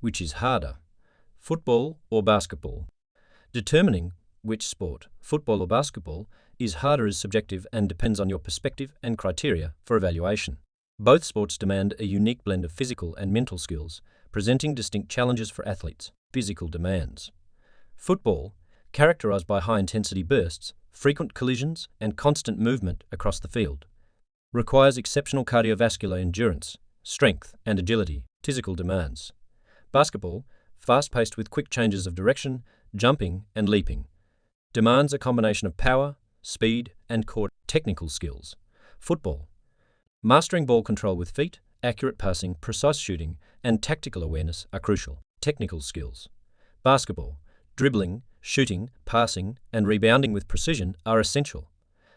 Which is harder, football or basketball? Determining which sport, football or basketball, is harder is subjective and depends on your perspective and criteria for evaluation. Both sports demand a unique blend of physical and mental skills, presenting distinct challenges for athletes. Physical demands. Football, characterized by high-intensity bursts, frequent collisions, and constant movement across the field, requires exceptional cardiovascular endurance, strength, and agility. Physical demands. Basketball, fast-paced with quick changes of direction, jumping, and leaping, demands a combination of power, speed, and core technical skills. Football, mastering ball control with feet, accurate passing, precise shooting, and tactical awareness are crucial. Technical skills. Basketball, dribbling, shooting, passing, and rebounding with precision are essential.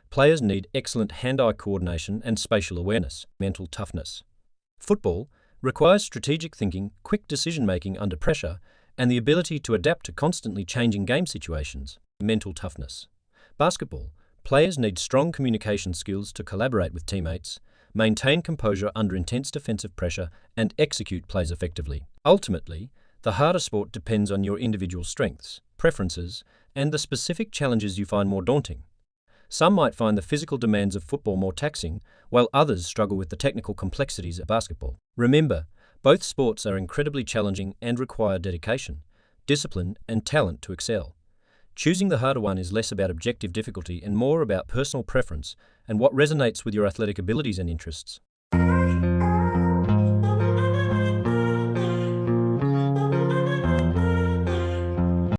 Players need excellent hand-eye coordination and spatial awareness. Mental toughness. Football requires strategic thinking, quick decision-making under pressure, and the ability to adapt to constantly changing game situations. Mental toughness. Basketball, players need strong communication skills to collaborate with teammates, maintain composure under intense defensive pressure, and execute plays effectively. Ultimately, the harder sport depends on your individual strengths, preferences, and the specific challenges you find more daunting. Some might find the physical demands of football more taxing, while others struggle with the technical complexities of basketball. Remember, both sports are incredibly challenging and require dedication, discipline, and talent to excel. Choosing the harder one is less about objective difficulty and more about personal preference and what resonates with your athletic abilities and interests.